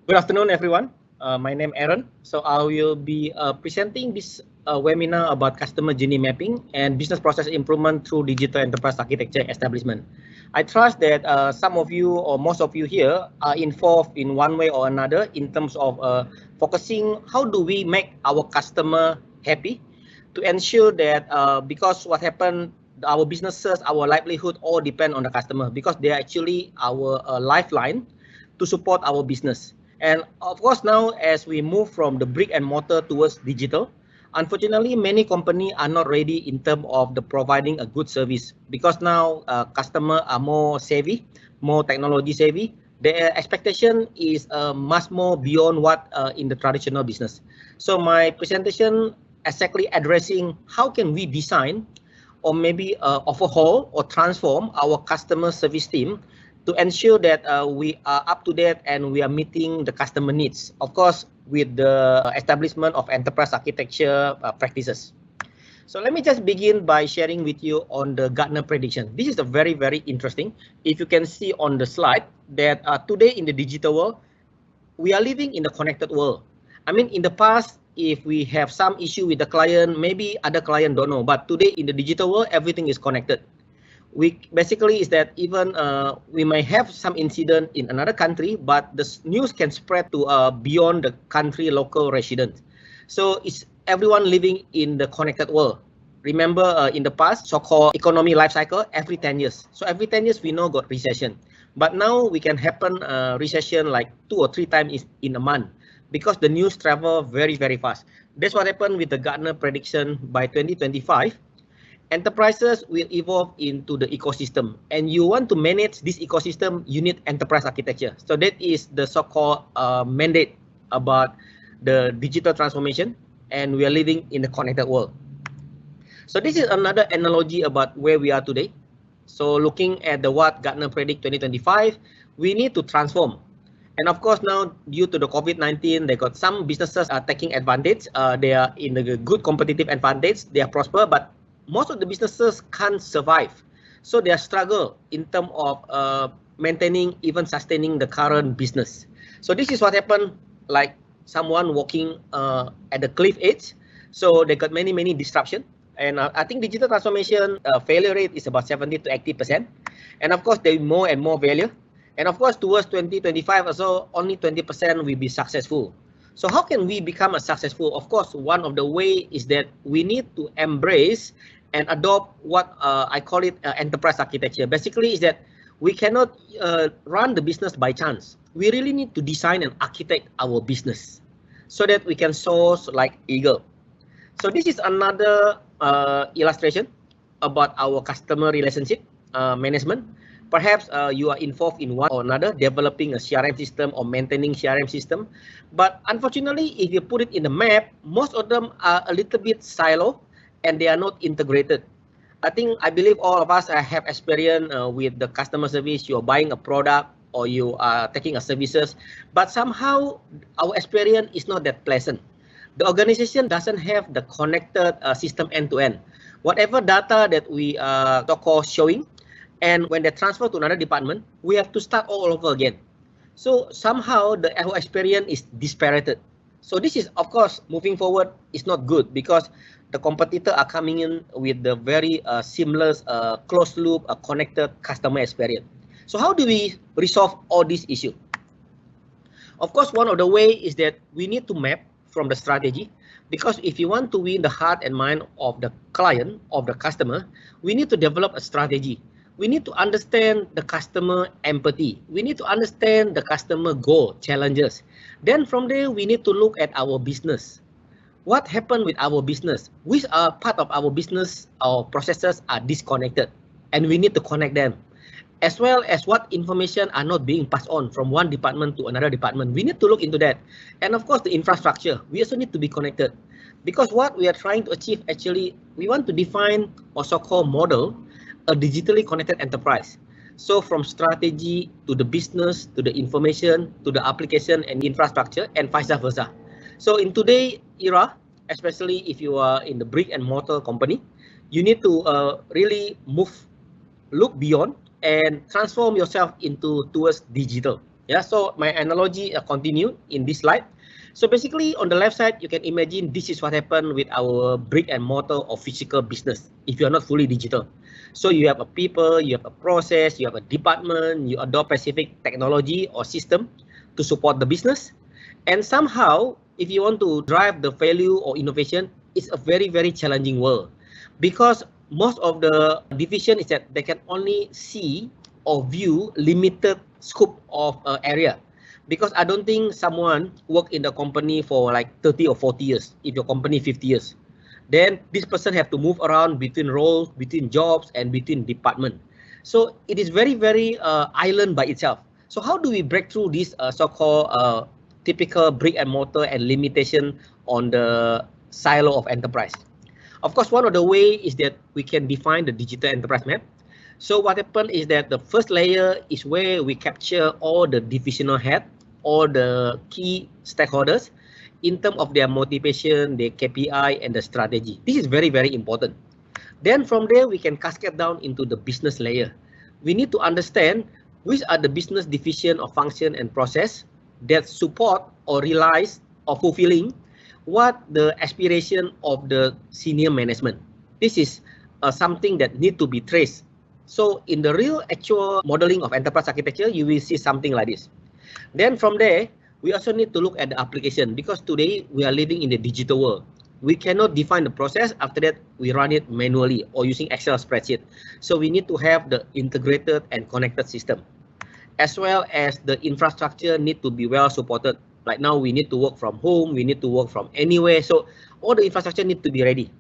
Good afternoon, everyone. My name is Aaron. So I will be presenting this webinar about customer journey mapping and business process improvement through digital enterprise architecture establishment. I trust that some of you or most of you here are involved in one way or another in terms of focusing how do we make our customer happy to ensure that because what happened, our businesses, our livelihood all depend on the customer because they are actually our lifeline to support our business. And of course, now as we move from the brick and mortar towards digital, unfortunately, many companies are not ready in terms of the providing a good service because now customers are more savvy, more technology savvy. Their expectation is much more beyond what in the traditional business. So my presentation exactly addressing how can we design or maybe overhaul or transform our customer service team to ensure that we are up to date and we are meeting the customer needs, of course, with the establishment of enterprise architecture practices. So let me just begin by sharing with you on the Gartner prediction. This is a very interesting. If you can see on the slide that today in the digital world, we are living in the connected world. I mean, in the past, if we have some issue with the client, maybe other client don't know. But today in the digital world, everything is connected. We basically is that even we may have some incident in another country, but the news can spread to beyond the country local residents. So it's everyone living in the connected world. Remember in the past, so-called economy life cycle every 10 years. So every 10 years we know got recession. But now we can happen recession like 2 or 3 times in a month because the news travel very fast. That's what happened with the Gartner prediction by 2025. Enterprises will evolve into the ecosystem, and you want to manage this ecosystem, you need enterprise architecture. So that is the so-called mandate about the digital transformation, and we are living in the connected world. So this is another analogy about where we are today. So looking at the what Gartner predict 2025, we need to transform. And of course, now due to the COVID-19, they got some businesses are taking advantage. They are in a good competitive advantage. They are prosper, but most of the businesses can't survive. So they are struggle in terms of maintaining, even sustaining the current business. So this is what happened, like someone walking at the cliff edge. So they got many disruption. And I think digital transformation failure rate is about 70 to 80%. And of course, there is more and more value. And of course, towards 2025 also, only 20% will be successful. So how can we become a successful? Of course, one of the way is that we need to embrace and adopt what I call it enterprise architecture. Basically is that we cannot run the business by chance. We really need to design and architect our business so that we can soar like eagle. So this is another illustration about our customer relationship management. Perhaps you are involved in one or another, developing a CRM system or maintaining CRM system. But unfortunately, if you put it in the map, most of them are a little bit silo and they are not integrated. I believe all of us have experience with the customer service. You're buying a product or you are taking a services, but somehow our experience is not that pleasant. The organization doesn't have the connected system end to end. Whatever data that we are so-called showing, and when they transfer to another department, we have to start all over again. So somehow the experience is disparated. So this is, of course, moving forward is not good because the competitor are coming in with the very seamless, closed loop, connected customer experience. So how do we resolve all these issues? Of course, one of the way is that we need to map from the strategy, because if you want to win the heart and mind of the client, of the customer, we need to develop a strategy. We need to understand the customer empathy. We need to understand the customer goal, challenges. Then from there, we need to look at our business. What happened with our business? Which are part of our business, our processes are disconnected, and we need to connect them. As well as what information are not being passed on from one department to another department. We need to look into that. And of course, the infrastructure, we also need to be connected. Because what we are trying to achieve, actually, we want to define or so-called model a digitally connected enterprise. So from strategy to the business, to the information, to the application and infrastructure, and vice versa. So in today's era, especially if you are in the brick and mortar company, you need to really look beyond and transform yourself into towards digital. Yeah, so my analogy continue in this slide. So basically on the left side, you can imagine this is what happened with our brick and mortar or physical business if you are not fully digital. So you have a people, you have a process, you have a department, you adopt specific technology or system to support the business. And somehow, if you want to drive the value or innovation, it's a very, very challenging world because most of the division is that they can only see or view limited scope of area. Because I don't think someone work in the company for like 30 or 40 years, if your company 50 years. Then this person have to move around between roles, between jobs, and between department. So it is very, very island by itself. So how do we break through this so-called typical brick and mortar and limitation on the silo of enterprise? Of course, one of the way is that we can define the digital enterprise map. So what happened is that the first layer is where we capture all the divisional head, all the key stakeholders in terms of their motivation, their KPI, and the strategy. This is very, very important. Then from there, we can cascade down into the business layer. We need to understand which are the business division or function and process that support or realize or fulfilling what the aspiration of the senior management. This is something that need to be traced. So in the real actual modeling of enterprise architecture, you will see something like this. Then from there, we also need to look at the application because today we are living in the digital world. We cannot define the process. After that, we run it manually or using Excel spreadsheet. So we need to have the integrated and connected system, as well as the infrastructure need to be well supported. Like now, we need to work from home. We need to work from anywhere. So all the infrastructure need to be ready.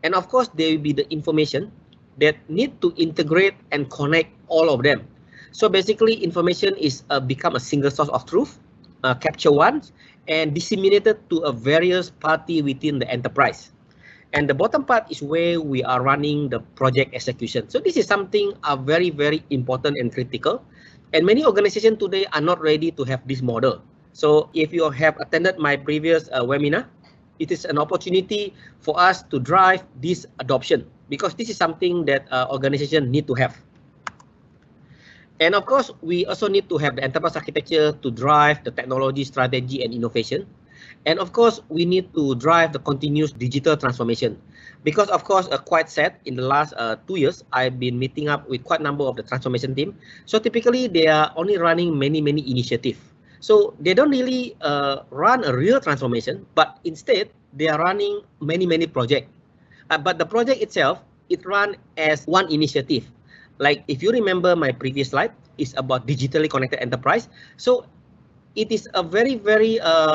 And of course, there will be the information that need to integrate and connect all of them. So basically, information is become a single source of truth, capture once, and disseminated to a various party within the enterprise. And the bottom part is where we are running the project execution. So this is something very, very important and critical. And many organizations today are not ready to have this model. So if you have attended my previous webinar, it is an opportunity for us to drive this adoption because this is something that organizations need to have. And of course, we also need to have the enterprise architecture to drive the technology, strategy, and innovation. And of course, we need to drive the continuous digital transformation. Because of course, quite sad, in the last 2 years, I've been meeting up with quite a number of the transformation team. So typically, they are only running many initiatives. So they don't really run a real transformation, but instead, they are running many projects. But the project itself, it runs as one initiative. Like if you remember my previous slide, it's about digitally connected enterprise. So it is a very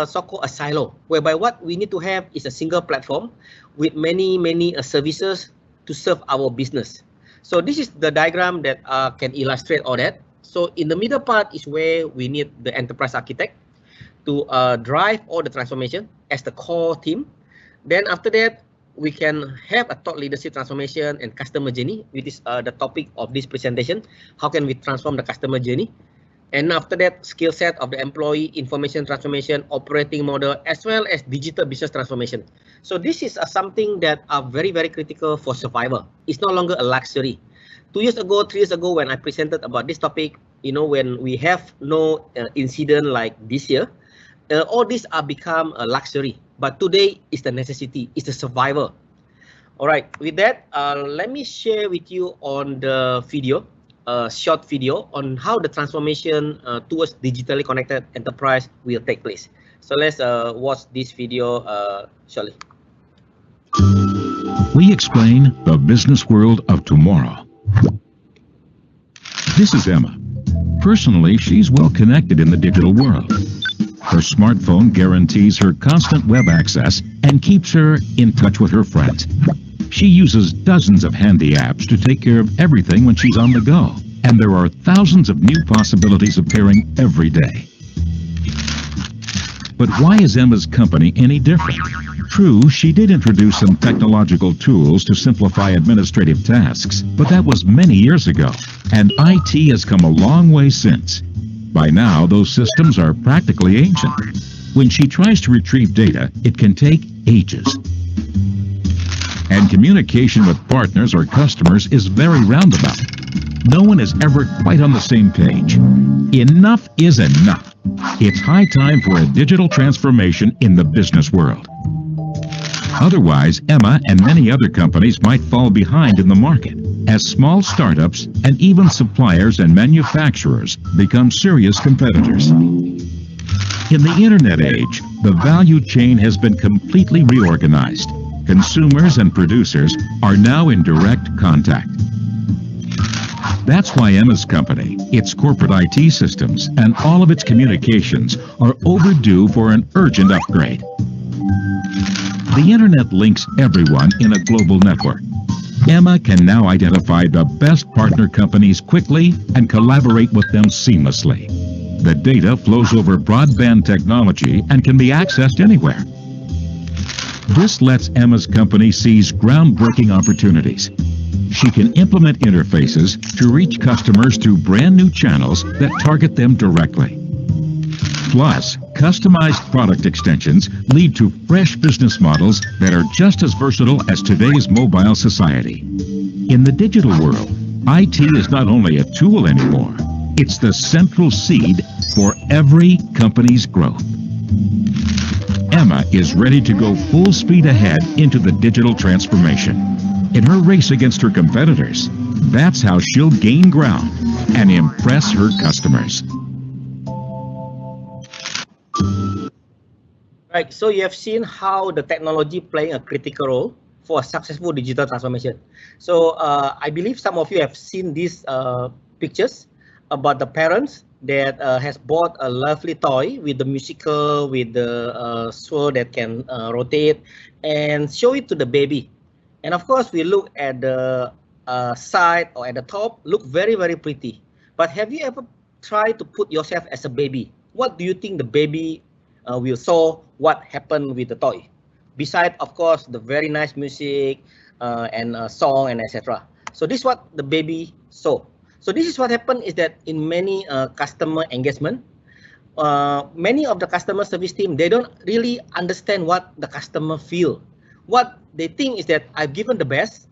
so-called a silo, whereby what we need to have is a single platform with many services to serve our business. So this is the diagram that can illustrate all that. So in the middle part is where we need the enterprise architect to drive all the transformation as the core team. Then after that, we can have a thought leadership transformation and customer journey, which is the topic of this presentation. How can we transform the customer journey? And after that, skill set of the employee, information transformation, operating model, as well as digital business transformation. So this is something that are very critical for survival. It's no longer a luxury. 2 years ago, 3 years ago, when I presented about this topic, you know, when we have no incident like this year, all these are become a luxury. But today is the necessity, it's the survival. All right, with that, let me share with you on the video, short video on how the transformation towards digitally connected enterprise will take place. So let's watch this video shortly. We explain the business world of tomorrow. This is Emma. Personally, she's well connected in the digital world. Her smartphone guarantees her constant web access and keeps her in touch with her friends. She uses dozens of handy apps to take care of everything when she's on the go, and there are thousands of new possibilities appearing every day. But why is Emma's company any different? True, she did introduce some technological tools to simplify administrative tasks, but that was many years ago, and IT has come a long way since. By now, those systems are practically ancient. When she tries to retrieve data, it can take ages. And communication with partners or customers is very roundabout. No one is ever quite on the same page. Enough is enough. It's high time for a digital transformation in the business world. Otherwise, Emma and many other companies might fall behind in the market as small startups and even suppliers and manufacturers become serious competitors. In the internet age, the value chain has been completely reorganized. Consumers and producers are now in direct contact. That's why Emma's company, its corporate IT systems, and all of its communications are overdue for an urgent upgrade. The internet links everyone in a global network. Emma can now identify the best partner companies quickly and collaborate with them seamlessly. The data flows over broadband technology and can be accessed anywhere. This lets Emma's company seize groundbreaking opportunities. She can implement interfaces to reach customers through brand new channels that target them directly. Plus, customized product extensions lead to fresh business models that are just as versatile as today's mobile society. In the digital world, IT is not only a tool anymore, it's the central seed for every company's growth. Emma is ready to go full speed ahead into the digital transformation. In her race against her competitors, that's how she'll gain ground and impress her customers. Right, so you have seen how the technology playing a critical role for a successful digital transformation. So I believe some of you have seen these pictures about the parents that has bought a lovely toy with the musical, with the sword that can rotate, and show it to the baby. And of course, we look at the side or at the top, look very, very pretty. But have you ever tried to put yourself as a baby? What do you think the baby will saw what happened with the toy? Besides, of course, the very nice music and song and etc. So this is what the baby saw. So this is what happened is that in many customer engagement, many of the customer service team, they don't really understand what the customer feel. What they think is that I've given the best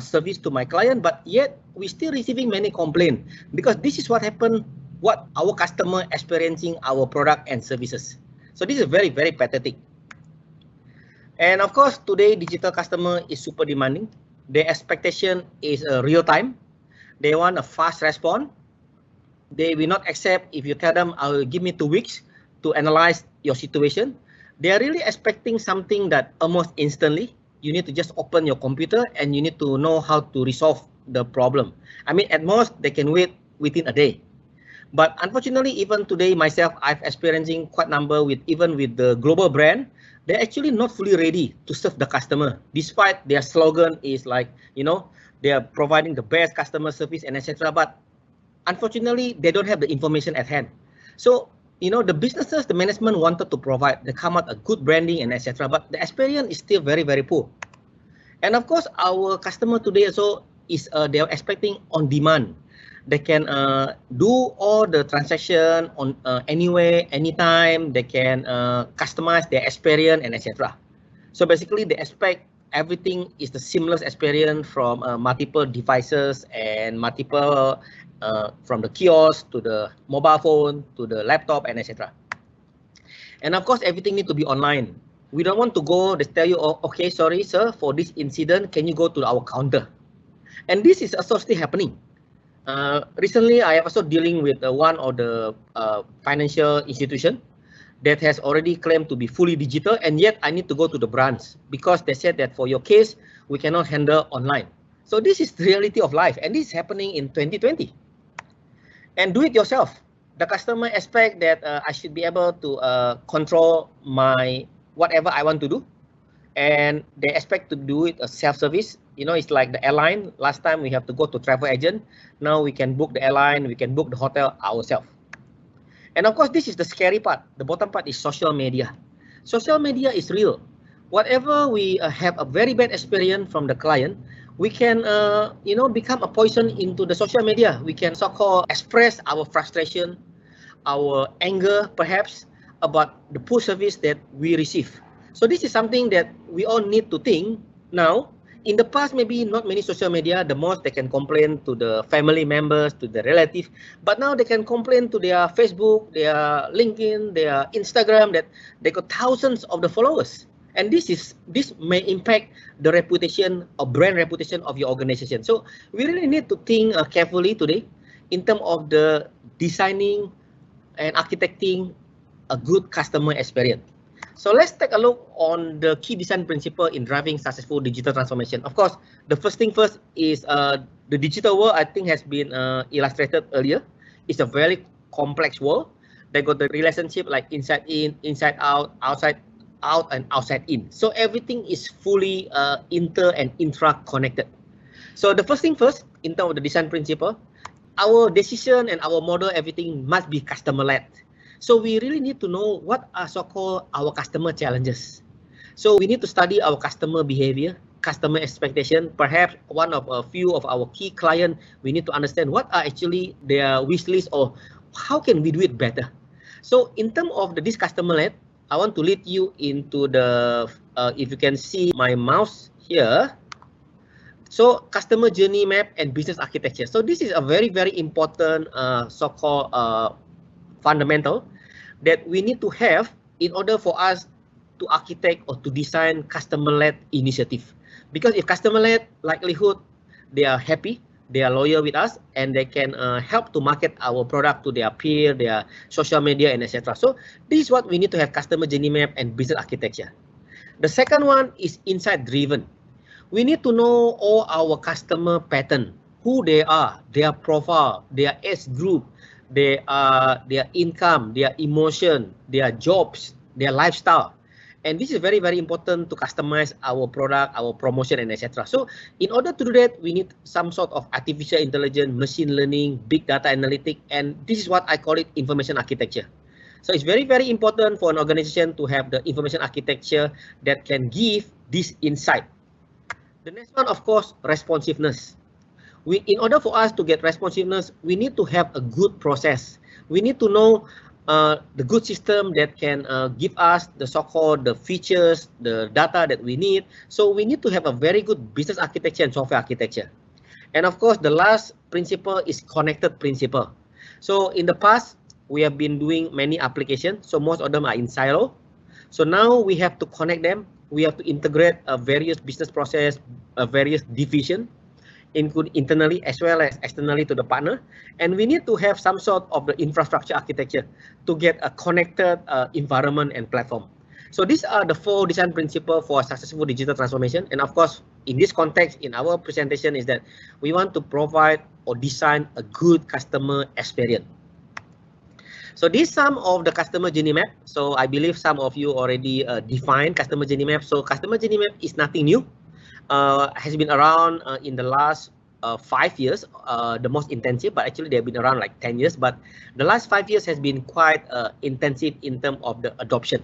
service to my client, but yet we still receiving many complaints because this is what happened, what our customer experiencing our product and services. So this is very, very pathetic. And of course, today digital customer is super demanding. Their expectation is real time. They want a fast response. They will not accept if you tell them, I will give me 2 weeks to analyze your situation. They are really expecting something that almost instantly. You need to just open your computer and you need to know how to resolve the problem. I mean, at most, they can wait within a day. But unfortunately, even today, myself, I've experiencing quite number with even with the global brand. They're actually not fully ready to serve the customer, despite their slogan is like, you know, they are providing the best customer service and etc. But unfortunately, they don't have the information at hand. So, you know, the businesses, the management wanted to provide, they come out a good branding and etc. But the experience is still very, very poor. And of course, our customer today also is they are expecting on demand. They can do all the transaction on anywhere, anytime. They can customize their experience and etc. So basically, they expect everything is the seamless experience from multiple devices and multiple from the kiosk to the mobile phone to the laptop and etc. And of course, everything needs to be online. We don't want to go, they tell you, oh, okay, sorry, sir, for this incident, can you go to our counter? And this is also still happening. Recently, I am also dealing with one of the financial institution that has already claimed to be fully digital, and yet I need to go to the branch because they said that for your case, we cannot handle online. So this is the reality of life, and this is happening in 2020. And do it yourself. The customer expect that I should be able to control my whatever I want to do, and they expect to do it a self-service. You know, it's like the airline. Last time we have to go to travel agent. Now we can book the airline, we can book the hotel ourselves. And of course, this is the scary part. The bottom part is social media. Social media is real. Whatever we have a very bad experience from the client, we can, you know, become a poison into the social media. We can so-called express our frustration, our anger, perhaps, about the poor service that we receive. So this is something that we all need to think now. in the past, maybe not many social media, the most they can complain to the family members, to the relative, but now they can complain to their Facebook, their LinkedIn, their Instagram, that they got thousands of the followers. And this may impact the reputation or brand reputation of your organization. So we really need to think carefully today in terms of the designing and architecting a good customer experience. So let's take a look on the key design principle in driving successful digital transformation. Of course, the first thing first is the digital world, I think, has been illustrated earlier. It's a very complex world. They got the relationship like inside in, inside out, outside out, and outside in. So everything is fully inter and intra connected. So the first thing first, in terms of the design principle, our decision and our model, everything must be customer-led. So we really need to know what are so-called our customer challenges. So we need to study our customer behavior, customer expectation. Perhaps one of a few of our key clients, we need to understand what are actually their wish list or how can we do it better. So in terms of this customer-led, I want to lead you into the, if you can see my mouse here. So customer journey map and business architecture. So this is a very, very important so-called fundamental that we need to have in order for us to architect or to design customer-led initiative. Because if customer-led, likelihood they are happy, they are loyal with us, and they can help to market our product to their peer, their social media, and etc. So this is what we need to have: customer journey map and business architecture. The second one is insight driven. We need to know all our customer pattern, who they are, their profile, their age group, their income, their emotion, their jobs, their lifestyle. And this is very, very important to customize our product, our promotion, and etc. So in order to do that, we need some sort of artificial intelligence, machine learning, big data analytics, and this is what I call it information architecture. So it's very, very important for an organization to have the information architecture that can give this insight. The next one, of course, responsiveness. In order for us to get responsiveness, we need to have a good process. We need to know the good system that can give us the so-called the features, the data that we need. So we need to have a very good business architecture and software architecture. And of course, the last principle is connected principle. So in the past, we have been doing many applications. So most of them are in silo. So now we have to connect them. We have to integrate various business process, various division, include internally as well as externally to the partner. And we need to have some sort of the infrastructure architecture to get a connected environment and platform. So these are the 4 design principles for successful digital transformation. And of course, in this context, in our presentation is that we want to provide or design a good customer experience. So this is some of the customer journey map. So I believe some of you already defined customer journey map. So customer journey map is nothing new. Has been around in the last 5 years, the most intensive, but actually they've been around like 10 years. But the last 5 years has been quite intensive in terms of the adoption.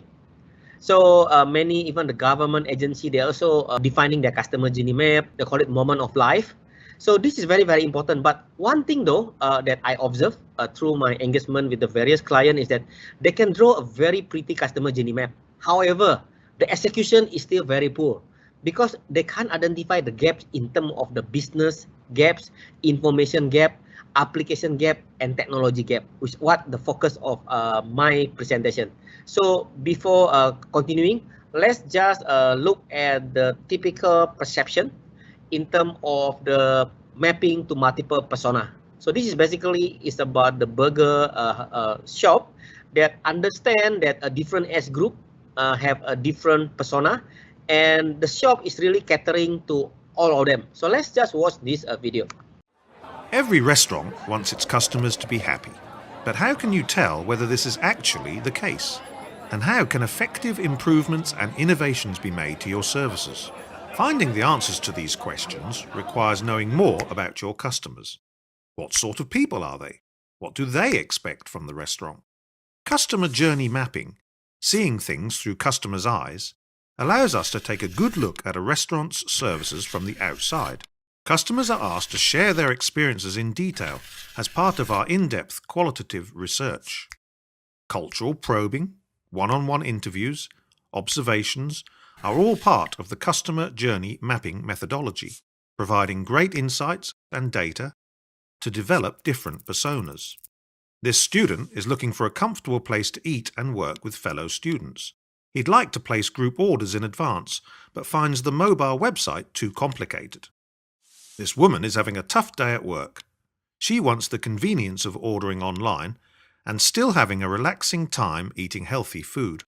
So many, even the government agency, they're also defining their customer journey map. They call it moment of life. So this is very, very important. But one thing though that I observe through my engagement with the various clients is that they can draw a very pretty customer journey map. However, the execution is still very poor, because they can't identify the gaps in terms of the business gaps, information gap, application gap, and technology gap, which is what the focus of my presentation. So before continuing, let's just look at the typical perception in terms of the mapping to multiple persona. So this is basically is about the burger shop that understand that a different age group have a different persona, and the shop is really catering to all of them. So let's just watch this video. Every restaurant wants its customers to be happy. But how can you tell whether this is actually the case? And how can effective improvements and innovations be made to your services? Finding the answers to these questions requires knowing more about your customers. What sort of people are they? What do they expect from the restaurant? Customer journey mapping, seeing things through customers' eyes, allows us to take a good look at a restaurant's services from the outside. Customers are asked to share their experiences in detail as part of our in-depth qualitative research. Cultural probing, one-on-one interviews, observations are all part of the customer journey mapping methodology, providing great insights and data to develop different personas. This student is looking for a comfortable place to eat and work with fellow students. He'd like to place group orders in advance, but finds the mobile website too complicated. This woman is having a tough day at work. She wants the convenience of ordering online and still having a relaxing time eating healthy food.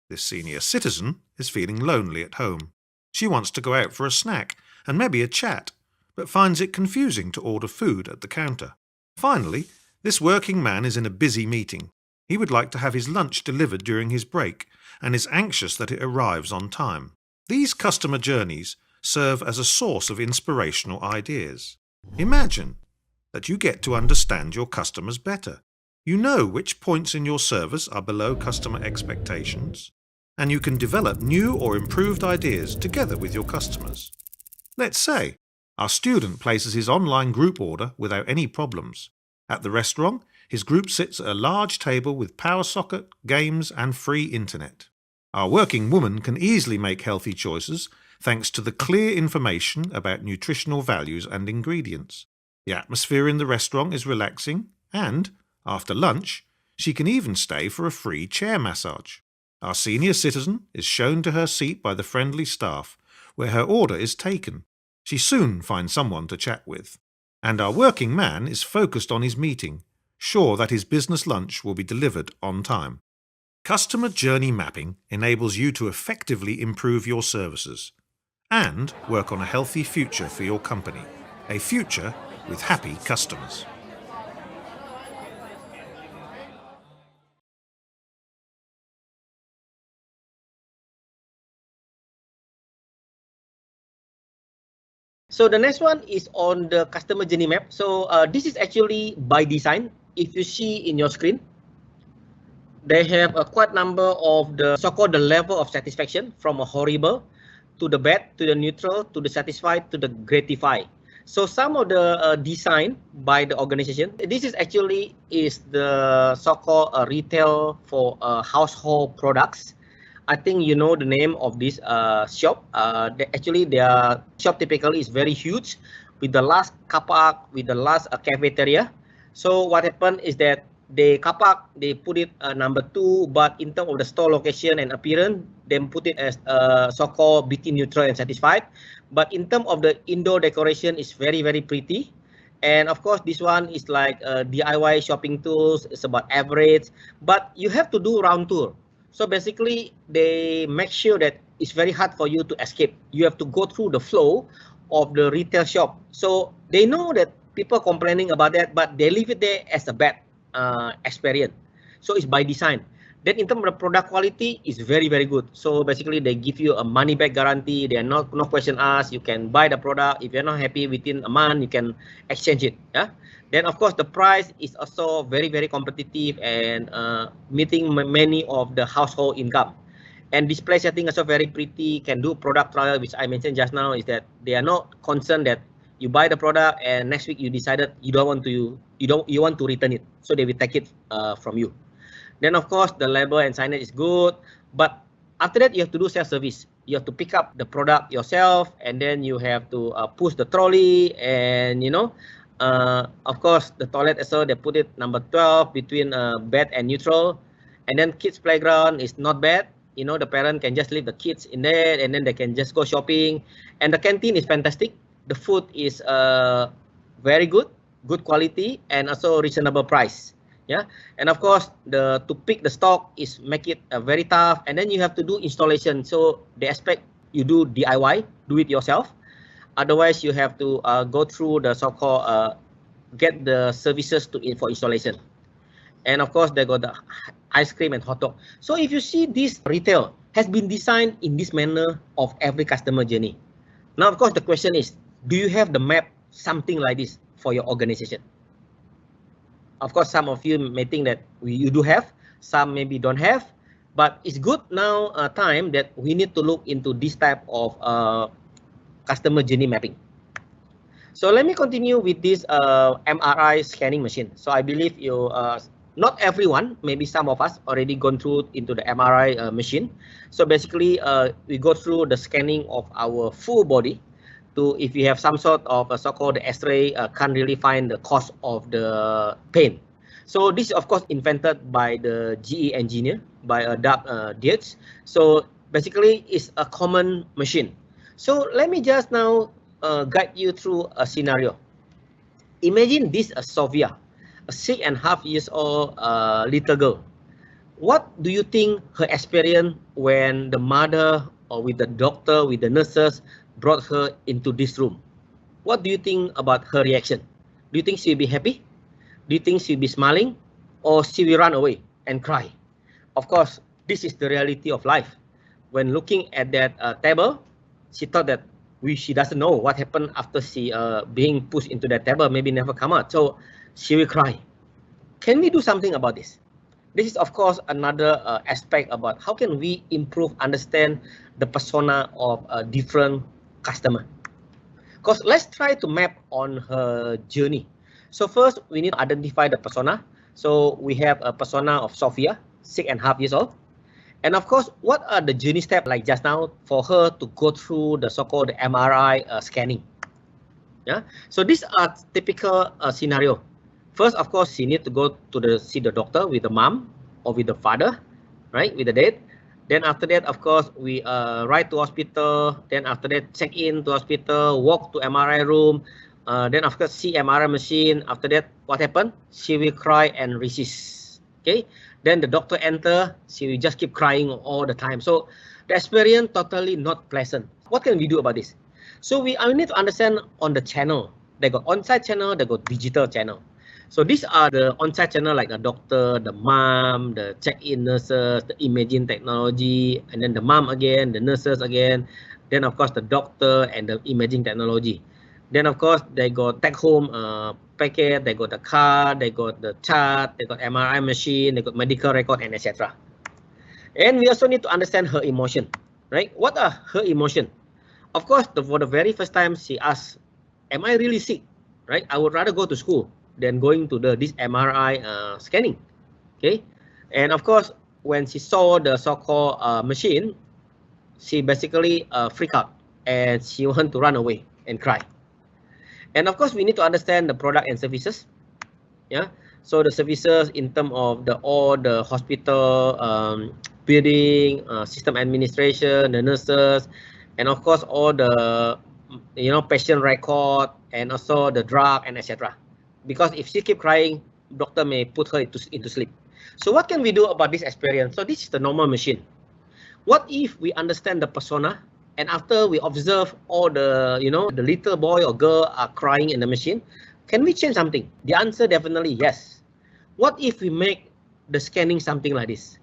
This senior citizen is feeling lonely at home. She wants to go out for a snack and maybe a chat, but finds it confusing to order food at the counter. Finally, this working man is in a busy meeting. He would like to have his lunch delivered during his break and is anxious that it arrives on time. These customer journeys serve as a source of inspirational ideas. Imagine that you get to understand your customers better. You know which points in your service are below customer expectations, and you can develop new or improved ideas together with your customers. Let's say our student places his online group order without any problems. At the restaurant, his group sits at a large table with power socket, games, and free internet. Our working woman can easily make healthy choices thanks to the clear information about nutritional values and ingredients. The atmosphere in the restaurant is relaxing, and, after lunch, she can even stay for a free chair massage. Our senior citizen is shown to her seat by the friendly staff, where her order is taken. She soon finds someone to chat with. And our working man is focused on his meeting, sure that his business lunch will be delivered on time. Customer journey mapping enables you to effectively improve your services and work on a healthy future for your company, a future with happy customers. So the next one is on the customer journey map. So this is actually by design. If you see in your screen, they have a quite number of the so-called the level of satisfaction from a horrible to the bad, to the neutral, to the satisfied, to the gratified. So some of the design by the organization, this is actually the so-called retail for household products. I think you know the name of this shop. Their shop typically is very huge, with the last car park, with the last cafeteria. So what happened is that the car park, they put it number 2, but in terms of the store location and appearance, they put it as so-called between neutral and satisfied. But in terms of the indoor decoration, it's very, very pretty. And of course, this one is like DIY shopping tools. It's about average, but you have to do round tour. So basically, they make sure that it's very hard for you to escape. You have to go through the flow of the retail shop. So they know that people complaining about that, but they leave it there as a bad experience. So it's by design. Then in terms of the product quality, it's very, very good. So basically, they give you a money back guarantee. They are no question asked. You can buy the product. If you're not happy within a month, you can exchange it. Yeah. Then of course the price is also very, very competitive and meeting many of the household income. And display setting also very pretty. Can do product trial, which I mentioned just now, is that they are not concerned that you buy the product and next week you decided you want to return it, so they will take it from you. Then of course the label and signage is good, but after that you have to do self-service. You have to pick up the product yourself, and then you have to push the trolley, and of course the toilet also, they put it number 12 between bad and neutral. And then kids playground is not bad. The parent can just leave the kids in there, and then they can just go shopping. And the canteen is fantastic. The food is very good quality, and also reasonable price. Yeah, and of course to pick the stock is make it very tough, and then you have to do installation. So they expect you do DIY, do it yourself. Otherwise, you have to go through the so-called get the services for installation. And of course, they got the ice cream and hot dog. So if you see, this retail has been designed in this manner of every customer journey. Now, of course, the question is, do you have the map something like this for your organization? Of course, some of you may think that you do have, some maybe don't have, but it's good now time that we need to look into this type of customer journey mapping. So let me continue with this MRI scanning machine. So I believe you Not everyone, maybe some of us already gone through into the MRI machine. So basically, we go through the scanning of our full body to, if you have some sort of a so-called X-ray, can't really find the cause of the pain. So this is of course invented by the GE engineer, by Doug Dietz. So basically it's a common machine. So let me just now guide you through a scenario. Imagine this Sophia, a 6.5 years old little girl. What do you think her experience when the mother or with the doctor, with the nurses brought her into this room? What do you think about her reaction? Do you think she'll be happy? Do you think she'll be smiling? Or she will run away and cry? Of course, this is the reality of life. When looking at that table, she thought that she doesn't know what happened after she being pushed into that table, maybe never come out. So she will cry. Can we do something about this? This is of course another aspect about how can we improve, understand the persona of a different customer. Because let's try to map on her journey. So first we need to identify the persona. So we have a persona of Sophia, 6.5 years old. And of course, what are the journey steps like just now for her to go through the so-called MRI scanning? Yeah. So these are typical scenario. First, of course, she needs to go to see the doctor with the mom or with the father, right, with the dad. Then after that, of course, we ride to hospital. Then after that, check in to hospital, walk to MRI room. Then after see MRI machine. After that, what happened? She will cry and resist. Okay. Then the doctor enter. She will just keep crying all the time. So the experience totally not pleasant. What can we do about this? So we need to understand on the channel. They got on-site channel. They got digital channel. So these are the on-site channel like the doctor, the mom, the check-in nurses, the imaging technology, and then the mom again, the nurses again. Then of course the doctor and the imaging technology. Then of course they got take-home packet, they got the card, they got the chart, they got MRI machine, they got medical record, and etc. And we also need to understand her emotion, right? What are her emotion? Of course, for the very first time she asked, "Am I really sick?" Right? I would rather go to school than going to this MRI scanning. Okay, and of course, when she saw the so-called machine, she basically freaked out and she wanted to run away and cry. And of course, we need to understand the product and services. Yeah, so the services in terms of all the hospital building, system administration, the nurses, and of course all the patient record and also the drug and etc. Because if she keep crying, doctor may put her into sleep. So what can we do about this experience? So this is the normal machine. What if we understand the persona, and after we observe all the the little boy or girl are crying in the machine, can we change something? The answer definitely yes. What if we make the scanning something like this?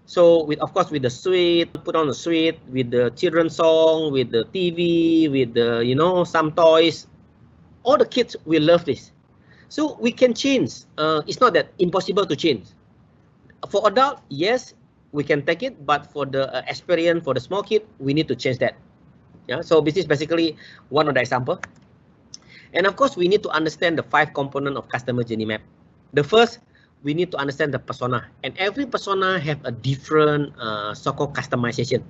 So of course with the suite, put on the suite with the children's song, with the TV, with the some toys, all the kids will love this. So we can change. It's not that impossible to change. For adult, yes, we can take it, but for the experience for the small kid, we need to change that. Yeah. So this is basically one of the example. And of course, we need to understand the 5 components of customer journey map. The first, we need to understand the persona, and every persona have a different so-called customization.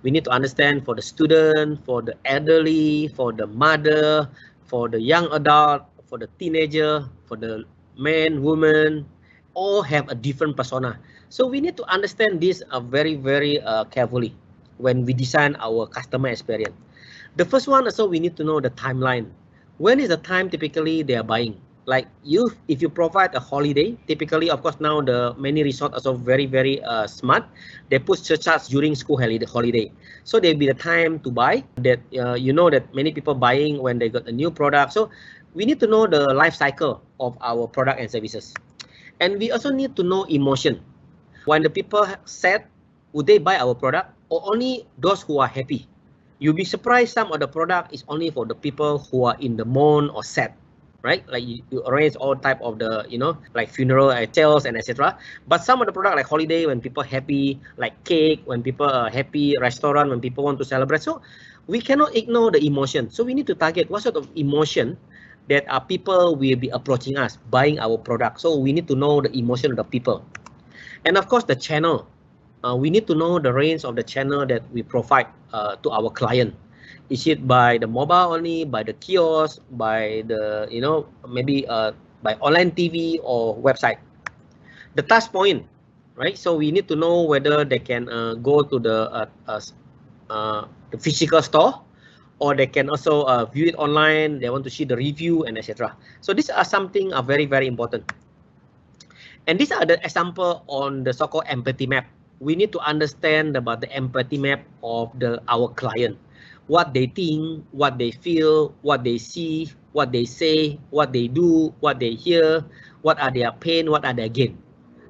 We need to understand for the student, for the elderly, for the mother, for the young adult, for the teenager, for the man, woman, all have a different persona. So we need to understand this very, very carefully when we design our customer experience. The first one also, we need to know the timeline. When is the time typically they are buying? Like if you provide a holiday, typically, of course, now the many resorts are also very, very smart. They put surcharge during school holiday. So there'll be the time to buy that, that many people buying when they got a new product. So we need to know the life cycle of our product and services. And we also need to know emotion. When the people sad, would they buy our product, or only those who are happy? You'll be surprised some of the product is only for the people who are in the mourn or sad, right? Like you arrange all type of the, like funeral sales and etc. But some of the product like holiday, when people happy, like cake, when people are happy, restaurant, when people want to celebrate. So we cannot ignore the emotion. So we need to target what sort of emotion that people will be approaching us, buying our product. So we need to know the emotion of the people. And of course, the channel. We need to know the range of the channel that we provide to our client. Is it by the mobile only, by the kiosk, by the, maybe by online TV or website? The touch point, right? So we need to know whether they can go to the physical store, or they can also view it online. They want to see the review and etc. So these are something are very, very important. And these are the example on the so-called empathy map. We need to understand about the empathy map of our client, what they think, what they feel, what they see, what they say, what they do, what they hear, what are their pain, what are their gain.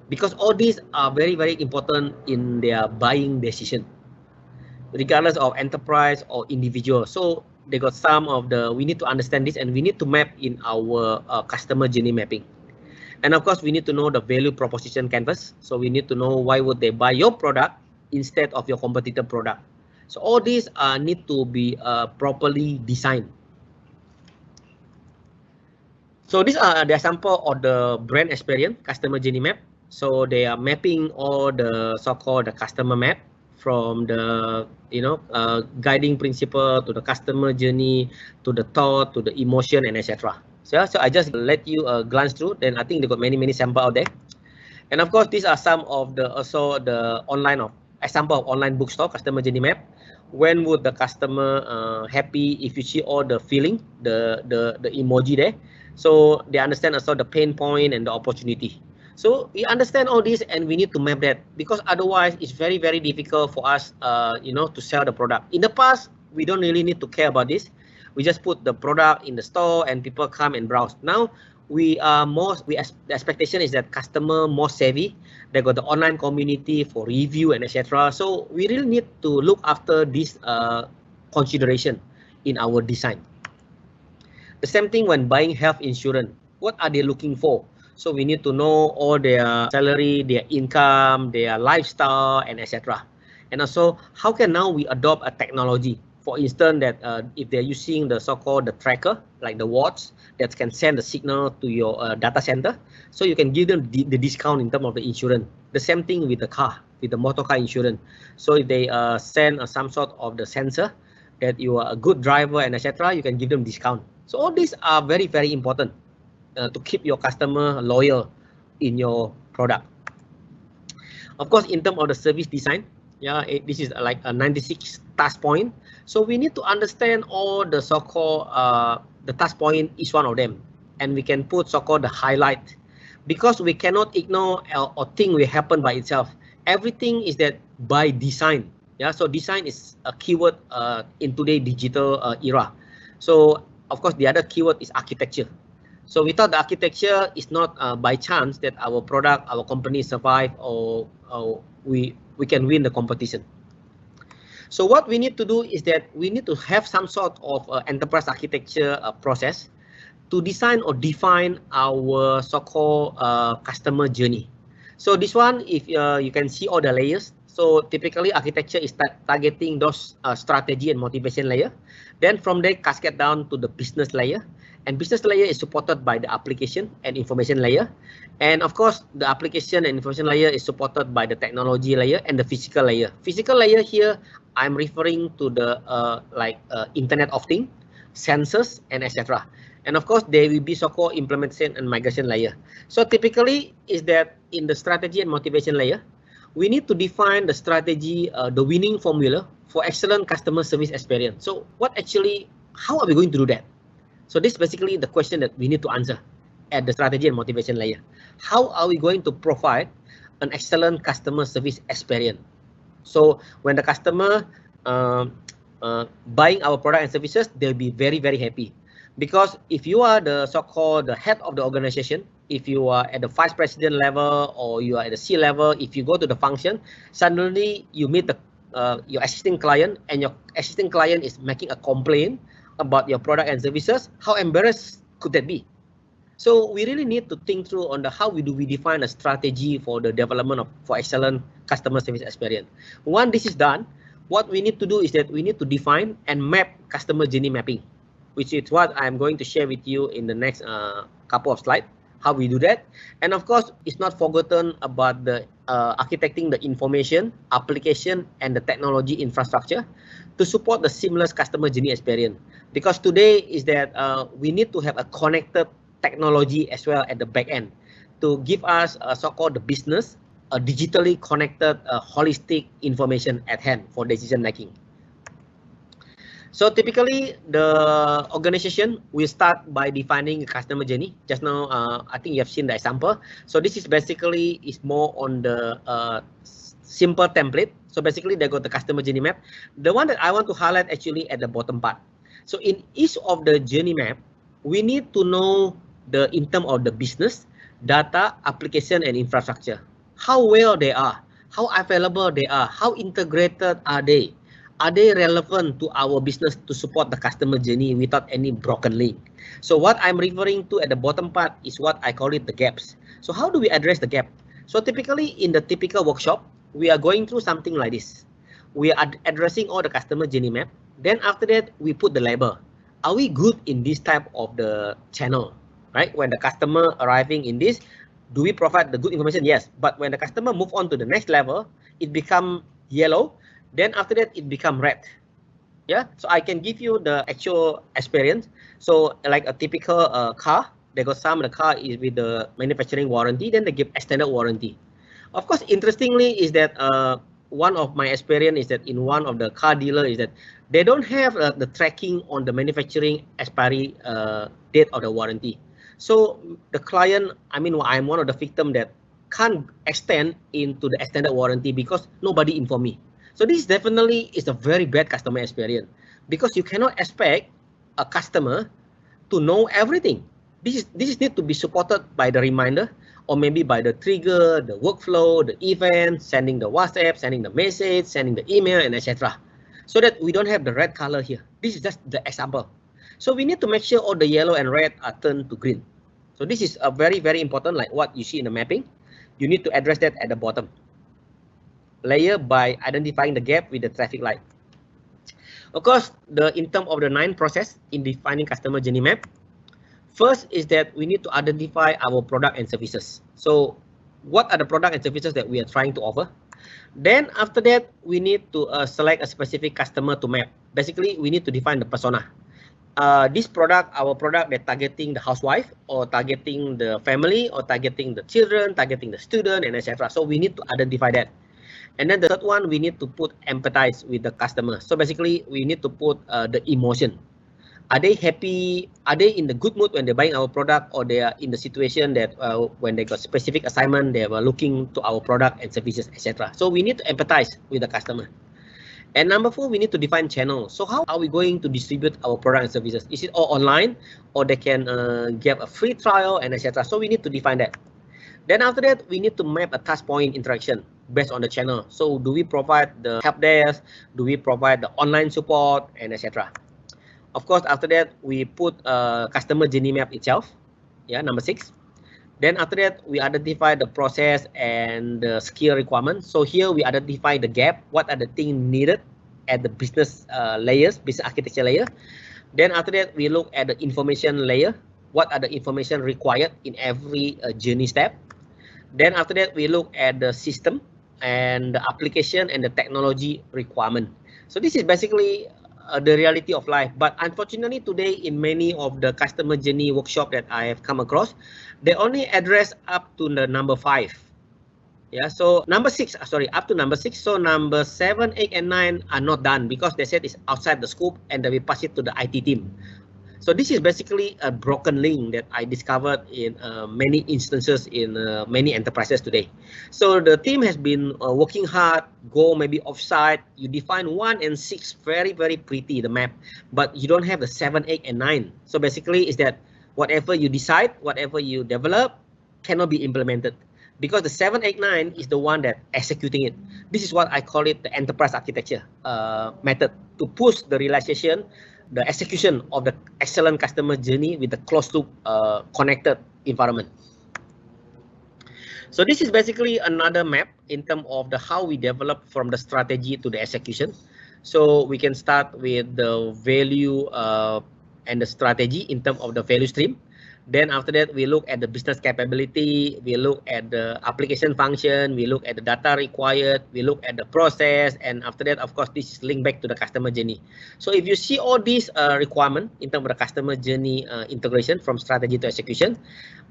Because all these are very, very important in their buying decision, regardless of enterprise or individual. So they got some of we need to understand this, and we need to map in our customer journey mapping. And of course, we need to know the value proposition canvas. So we need to know why would they buy your product instead of your competitor product. So all these need to be properly designed. So these are the example of the brand experience customer journey map. So they are mapping all the so-called the customer map from the guiding principle to the customer journey to the thought to the emotion and etc. So I just let you glance through. Then I think they got many sample out there. And of course, these are some of the also the example of online bookstore customer journey map. When would the customer happy if you see all the feeling, the emoji there? So they understand also the pain point and the opportunity. So we understand all this, and we need to map that, because otherwise it's very, very difficult for us, to sell the product. In the past, we don't really need to care about this. We just put the product in the store and people come and browse. Now the expectation is that customer more savvy. They got the online community for review and etc. So we really need to look after this consideration in our design. The same thing when buying health insurance. What are they looking for? So we need to know all their salary, their income, their lifestyle, and etc. And also, how can now we adopt a technology? For instance, that if they're using the so-called the tracker, like the watch, that can send the signal to your data center, so you can give them the discount in terms of the insurance. The same thing with the car, with the motor car insurance. So if they send some sort of the sensor that you are a good driver and etc., you can give them discount. So all these are very, very important to keep your customer loyal in your product. Of course, in terms of the service design, this is like a 96 touch point. So we need to understand all the so-called the touch point, each one of them, and we can put so-called the highlight, because we cannot ignore or think will happen by itself. Everything is that by design. So design is a keyword in today's digital era. So of course, the other keyword is architecture. So without the architecture, it's not by chance that our product, our company survive, or we can win the competition. So what we need to do is that we need to have some sort of enterprise architecture process to design or define our so-called customer journey. So this one, if you can see all the layers. So typically architecture is targeting those strategy and motivation layer. Then from there, cascade down to the business layer. And business layer is supported by the application and information layer. And of course, the application and information layer is supported by the technology layer and the physical layer. Physical layer here, I'm referring to the Internet of Things, sensors, and etc. And of course, there will be so-called implementation and migration layer. So typically is that in the strategy and motivation layer, we need to define the strategy, the winning formula for excellent customer service experience. So how are we going to do that? So this is basically the question that we need to answer at the strategy and motivation layer. How are we going to provide an excellent customer service experience? So when the customer buying our product and services, they'll be very, very happy. Because if you are the so-called the head of the organization, if you are at the vice president level or you are at the C level, if you go to the function, suddenly you meet your existing client, and your existing client is making a complaint about your product and services. How embarrassed could that be? So we really need to think through on how we define a strategy for the development for excellent customer service experience. Once this is done, what we need to do is that we need to define and map customer journey mapping. which is what I'm going to share with you in the next couple of slides, how we do that. And of course, it's not forgotten about the architecting the information, application, and the technology infrastructure to support the seamless customer journey experience. Because today is that we need to have a connected technology as well at the back end to give us so-called the business, a digitally connected, holistic information at hand for decision making. So typically, the organization will start by defining a customer journey. Just now, I think you have seen the example. So this is basically is more on the simple template. So basically, they got the customer journey map. The one that I want to highlight actually at the bottom part. So in each of the journey map, we need to know the in terms of the business, data, application, and infrastructure. How well they are, how available they are, how integrated are they? Are they relevant to our business to support the customer journey without any broken link? So what I'm referring to at the bottom part is what I call it the gaps. So how do we address the gap? So typically in the typical workshop, we are going through something like this. We are addressing all the customer journey map. Then after that, we put the label. Are we good in this type of the channel, right? When the customer arriving in this, do we provide the good information? Yes. But when the customer move on to the next level, it become yellow. Then after that, it become red. Yeah, so I can give you the actual experience. So like a typical car, they got some of the car is with the manufacturing warranty, then they give extended warranty. Of course, interestingly is that one of my experience is that in one of the car dealer is that they don't have the tracking on the manufacturing expiry date of the warranty. So the client, I mean, I'm one of the victim that can't extend into the extended warranty because nobody informed me. So this definitely is a very bad customer experience because you cannot expect a customer to know everything. This is need to be supported by the reminder or maybe by the trigger, the workflow, the event, sending the WhatsApp, sending the message, sending the email, and etc. So that we don't have the red color here. This is just the example. So we need to make sure all the yellow and red are turned to green. So this is a very, very important, like what you see in the mapping. You need to address that at the bottom layer by identifying the gap with the traffic light. Of course, in terms of the 9 process in defining customer journey map, first is that we need to identify our product and services. So what are the product and services that we are trying to offer? Then after that, we need to select a specific customer to map. Basically, we need to define the persona. This product, our product, they're targeting the housewife or targeting the family or targeting the children, targeting the student, and etc. So we need to identify that. And then the third one, we need to put empathize with the customer. So basically, we need to put the emotion. Are they happy? Are they in the good mood when they're buying our product, or they are in the situation that when they got specific assignment, they were looking to our product and services, etc. So we need to empathize with the customer. And number 4, we need to define channels. So how are we going to distribute our product and services? Is it all online, or they can get a free trial and etc. So we need to define that. Then after that, we need to map a touch point interaction based on the channel. So do we provide the help desk? Do we provide the online support and etc. Of course, after that, we put a customer journey map itself. Yeah, number 6. Then after that, we identify the process and the skill requirements. So here we identify the gap. What are the things needed at the business layers, business architecture layer. Then after that, we look at the information layer. What are the information required in every journey step? Then after that, we look at the system and the application and the technology requirement. So this is basically the reality of life. But unfortunately today in many of the customer journey workshop that I have come across, they only address up to the number 5. Yeah, so number 6, sorry, up to number 6. So number 7, 8, and 9 are not done because they said it's outside the scope and then we pass it to the IT team. So this is basically a broken link that I discovered in many instances in many enterprises today. So the team has been working hard, go maybe offsite. You define 1 and 6, very, very pretty, the map, but you don't have the 7, 8, and 9. So basically is that whatever you decide, whatever you develop cannot be implemented because the 7, 8, 9 is the one that executing it. This is what I call it the enterprise architecture method to push the realization, the execution of the excellent customer journey with the closed loop connected environment. So this is basically another map in terms of the how we develop from the strategy to the execution. So we can start with the value and the strategy in terms of the value stream. Then after that, we look at the business capability, we look at the application function, we look at the data required, we look at the process, and after that, of course, this is linked back to the customer journey. So if you see all these requirements in terms of the customer journey integration from strategy to execution,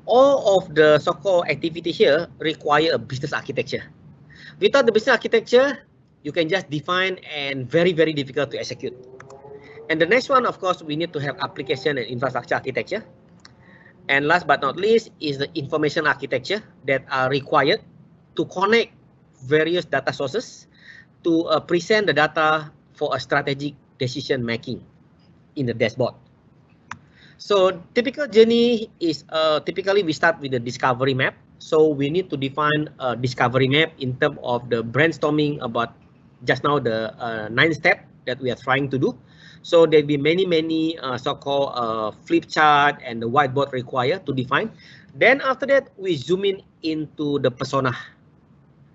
all of the so-called activity here require a business architecture. Without the business architecture, you can just define and very, very difficult to execute. And the next one, of course, we need to have application and infrastructure architecture. And last but not least is the information architecture that are required to connect various data sources to present the data for a strategic decision making in the dashboard. So typical journey is typically we start with the discovery map. So we need to define a discovery map in terms of the brainstorming about just now the 9 step that we are trying to do. So there'll be many so-called flip chart and the whiteboard required to define. Then after that, we zoom in into the persona.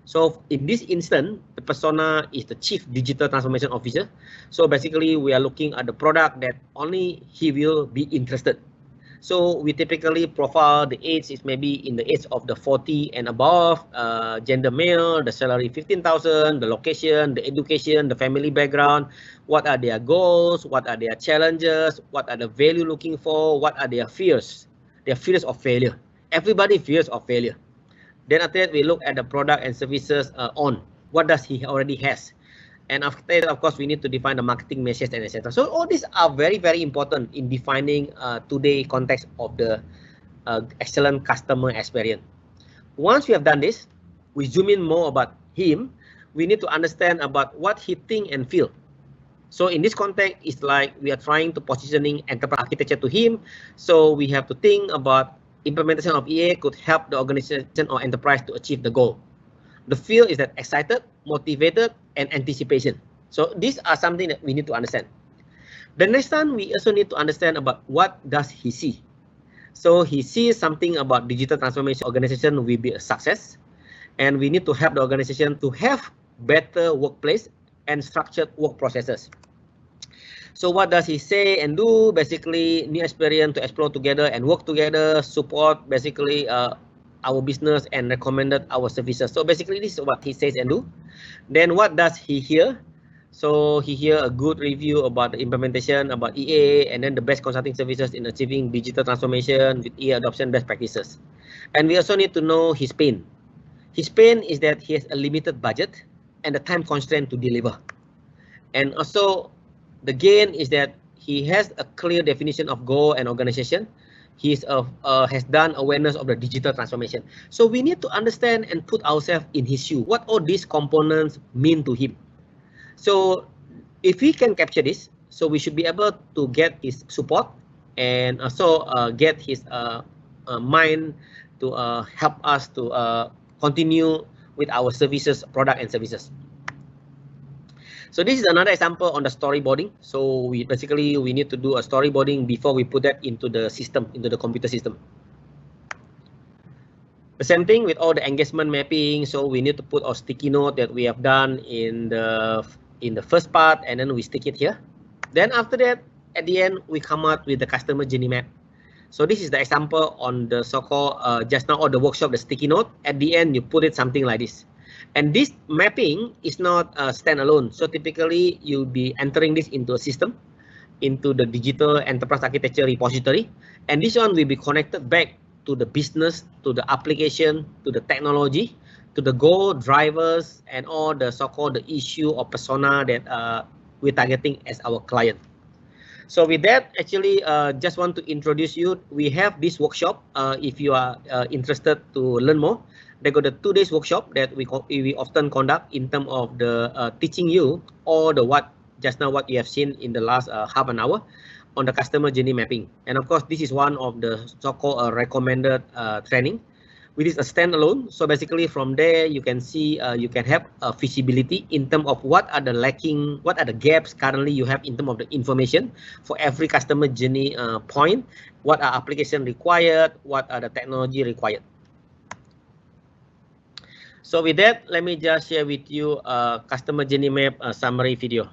So in this instance, the persona is the Chief Digital Transformation Officer. So basically, we are looking at the product that only he will be interested. So we typically profile the age is maybe in the age of the 40 and above, gender male, the salary 15,000, the location, the education, the family background, what are their goals, what are their challenges, what are the value looking for, what are their fears. Their fears of failure. Everybody fears of failure. Then after that, we look at the product and services on. What does he already has? And after that, of course, we need to define the marketing message and etc. So all these are very, very important in defining today's context of the excellent customer experience. Once we have done this, we zoom in more about him. We need to understand about what he think and feel. So in this context, it's like we are trying to positioning enterprise architecture to him. So we have to think about implementation of EA could help the organization or enterprise to achieve the goal. The feel is that excited, motivated, and anticipation. So these are something that we need to understand. The next time, we also need to understand about what does he see. So he sees something about digital transformation organization will be a success. And we need to help the organization to have better workplace and structured work processes. So what does he say and do? Basically, new experience to explore together and work together, support basically our business and recommended our services. So basically, this is what he says and do. Then what does he hear? So he hear a good review about the implementation, about EA, and then the best consulting services in achieving digital transformation with EA adoption best practices. And we also need to know his pain. His pain is that he has a limited budget and the time constraint to deliver. And also the gain is that he has a clear definition of goal and organization. He has done awareness of the digital transformation. So we need to understand and put ourselves in his shoe. What all these components mean to him. So if we can capture this, so we should be able to get his support and also get his mind to help us to continue with our services, product and services. So this is another example on the storyboarding. So we need to do a storyboarding before we put that into the system, into the computer system. The same thing with all the engagement mapping. So we need to put our sticky note that we have done in the first part, and then we stick it here. Then after that, at the end, we come out with the customer journey map. So this is the example on the so-called just now or the workshop, the sticky note. At the end, you put it something like this. And this mapping is not standalone. So typically, you'll be entering this into a system, into the digital enterprise architecture repository. And this one will be connected back to the business, to the application, to the technology, to the goal, drivers, and all the so-called the issue or persona that we're targeting as our client. So with that, actually, just want to introduce you. We have this workshop. If you are interested to learn more, they got the 2 days workshop that we often conduct in terms of the teaching you all the what you have seen in the last half an hour on the customer journey mapping. And of course, this is one of the so-called recommended training, which is a standalone. So basically from there, you can see you can have a feasibility in terms of what are the gaps currently you have in terms of the information for every customer journey point, what are application required, what are the technology required. So with that, let me just share with you a customer journey map summary video.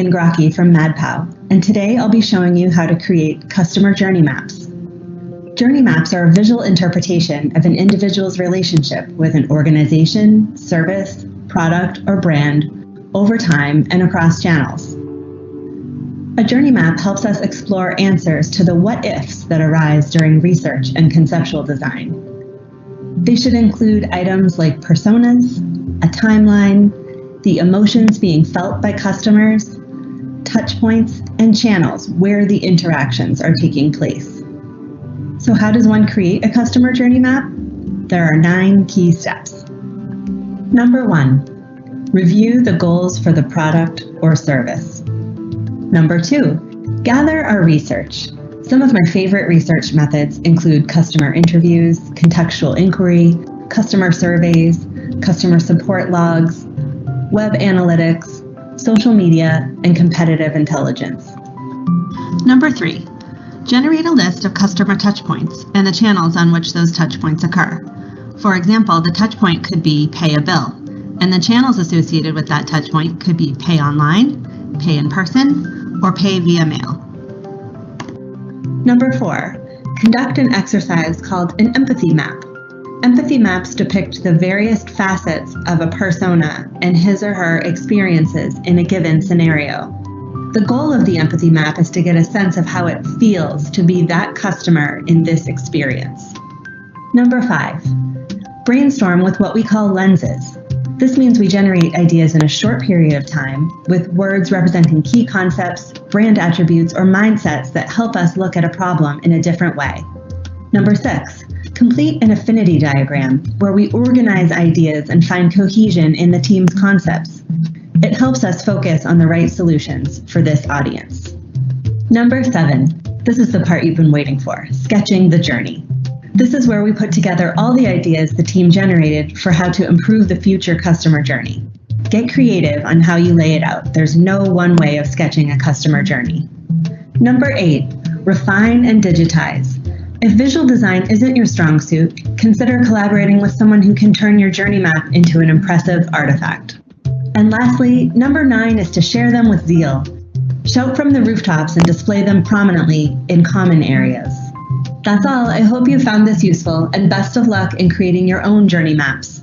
Megan Grocke from MadPow, and today I'll be showing you how to create customer journey maps. Journey maps are a visual interpretation of an individual's relationship with an organization, service, product, or brand over time and across channels. A journey map helps us explore answers to the what-ifs that arise during research and conceptual design. They should include items like personas, a timeline, the emotions being felt by customers, touch points, and channels where the interactions are taking place. So how does one create a customer journey map? There are 9 key steps. Number 1, review the goals for the product or service. Number 2, gather our research. Some of my favorite research methods include customer interviews, contextual inquiry, customer surveys, customer support logs, web analytics, social media, and competitive intelligence. Number 3, generate a list of customer touchpoints and the channels on which those touchpoints occur. For example, the touchpoint could be pay a bill, and the channels associated with that touchpoint could be pay online, pay in person, or pay via mail. Number 4, conduct an exercise called an empathy map. Empathy maps depict the various facets of a persona and his or her experiences in a given scenario. The goal of the empathy map is to get a sense of how it feels to be that customer in this experience. Number 5, brainstorm with what we call lenses. This means we generate ideas in a short period of time with words representing key concepts, brand attributes, or mindsets that help us look at a problem in a different way. Number 6, complete an affinity diagram where we organize ideas and find cohesion in the team's concepts. It helps us focus on the right solutions for this audience. Number 7, this is the part you've been waiting for, sketching the journey. This is where we put together all the ideas the team generated for how to improve the future customer journey. Get creative on how you lay it out. There's no one way of sketching a customer journey. Number 8, refine and digitize. If visual design isn't your strong suit, consider collaborating with someone who can turn your journey map into an impressive artifact. And lastly, number 9 is to share them with zeal. Shout from the rooftops and display them prominently in common areas. That's all. I hope you found this useful, and best of luck in creating your own journey maps.